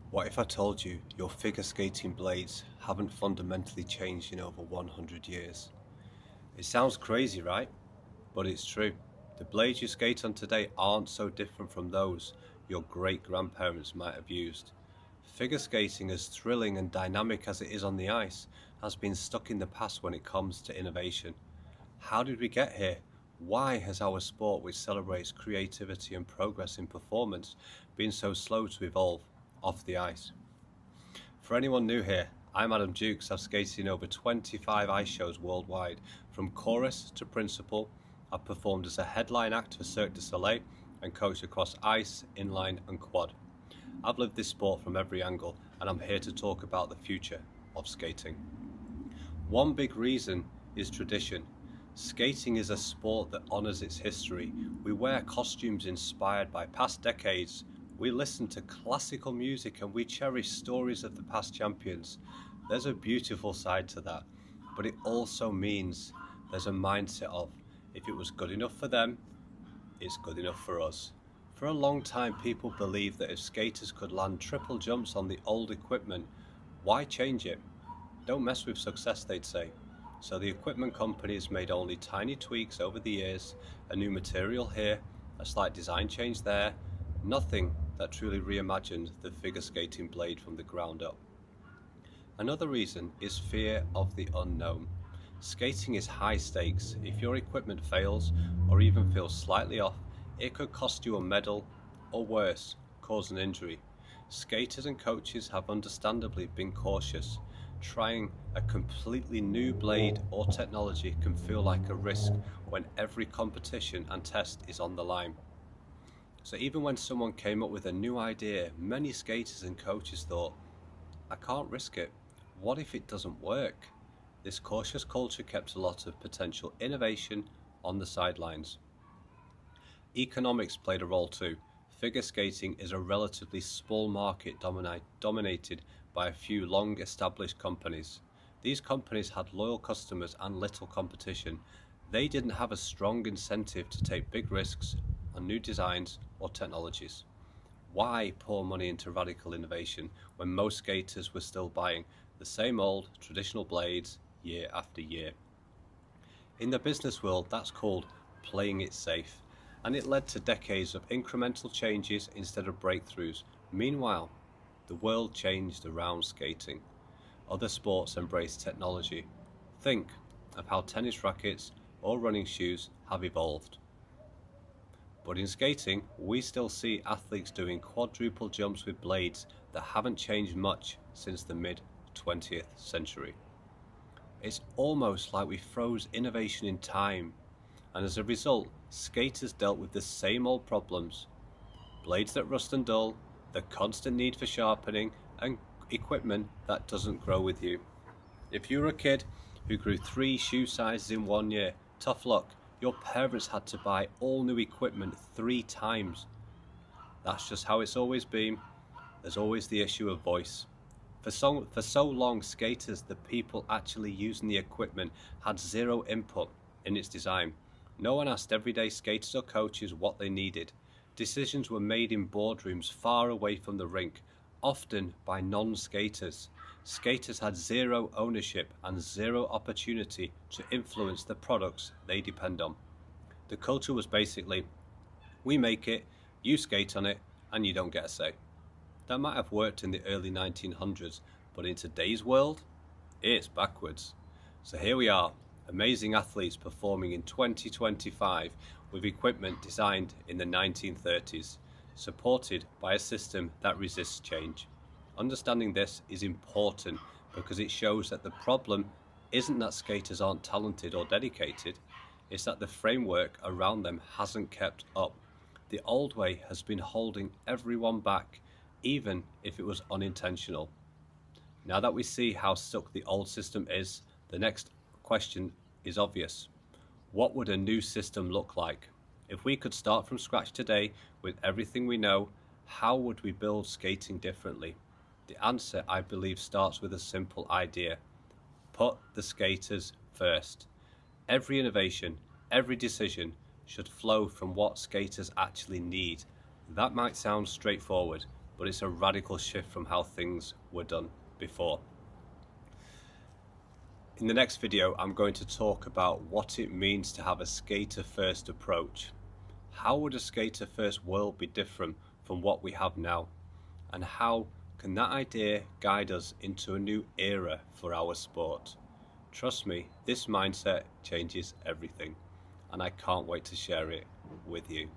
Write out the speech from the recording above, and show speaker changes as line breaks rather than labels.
What if I told you your figure skating blades haven't fundamentally changed in over 100 years? It sounds crazy, right? But it's true. The blades you skate on today aren't so different from those your great grandparents might have used. Figure skating, as thrilling and dynamic as it is on the ice, has been stuck in the past when it comes to innovation. How did we get here? Why has our sport, which celebrates creativity and progress in performance, been so slow to evolve off the ice? For anyone new here, I'm Adam Jukes. I've skated in over 25 ice shows worldwide. From chorus to principal, I've performed as a headline act for Cirque du Soleil and coached across ice, inline and quad. I've lived this sport from every angle, and I'm here to talk about the future of skating. One big reason is tradition. Skating is a sport that honours its history. We wear costumes inspired by past decades. We listen to classical music and we cherish stories of the past champions. There's a beautiful side to that, but it also means there's a mindset of if it was good enough for them, it's good enough for us. For a long time, people believed that if skaters could land triple jumps on the old equipment, why change it? Don't mess with success, they'd say. So the equipment companies made only tiny tweaks over the years, a new material here, a slight design change there, nothing that truly reimagined the figure skating blade from the ground up. Another reason is fear of the unknown. Skating is high stakes. If your equipment fails or even feels slightly off, it could cost you a medal or worse, cause an injury. Skaters and coaches have understandably been cautious. Trying a completely new blade or technology can feel like a risk when every competition and test is on the line. So even when someone came up with a new idea, many skaters and coaches thought, I can't risk it. What if it doesn't work? This cautious culture kept a lot of potential innovation on the sidelines. Economics played a role too. Figure skating is a relatively small market dominated by a few long established companies. These companies had loyal customers and little competition. They didn't have a strong incentive to take big risks on new designs or technologies. Why pour money into radical innovation when most skaters were still buying the same old traditional blades year after year? In the business world, that's called playing it safe, and it led to decades of incremental changes instead of breakthroughs. Meanwhile, the world changed around skating. Other sports embraced technology. Think of how tennis rackets or running shoes have evolved. But in skating, we still see athletes doing quadruple jumps with blades that haven't changed much since the mid 20th century. It's almost like we froze innovation in time, and as a result, skaters dealt with the same old problems. Blades that rust and dull, the constant need for sharpening, and equipment that doesn't grow with you. If you were a kid who grew 3 shoe sizes in 1 year, tough luck. Your parents had to buy all new equipment 3 times. That's just how it's always been. There's always the issue of voice. For so long, skaters, the people actually using the equipment, had zero input in its design. No one asked everyday skaters or coaches what they needed. Decisions were made in boardrooms far away from the rink, often by non-skaters. Skaters had zero ownership and zero opportunity to influence the products they depend on. The culture was basically, we make it, you skate on it, and you don't get a say. That might have worked in the early 1900s, but in today's world, it's backwards. So here we are, amazing athletes performing in 2025 with equipment designed in the 1930s, supported by a system that resists change. Understanding this is important because it shows that the problem isn't that skaters aren't talented or dedicated, it's that the framework around them hasn't kept up. The old way has been holding everyone back, even if it was unintentional. Now that we see how stuck the old system is, the next question is obvious. What would a new system look like? If we could start from scratch today with everything we know, how would we build skating differently? The answer, I believe, starts with a simple idea. Put the skaters first. Every innovation, every decision should flow from what skaters actually need. That might sound straightforward, but it's a radical shift from how things were done before. In the next video, I'm going to talk about what it means to have a skater-first approach. How would a skater-first world be different from what we have now? And how can that idea guide us into a new era for our sport? Trust me, this mindset changes everything, and I can't wait to share it with you.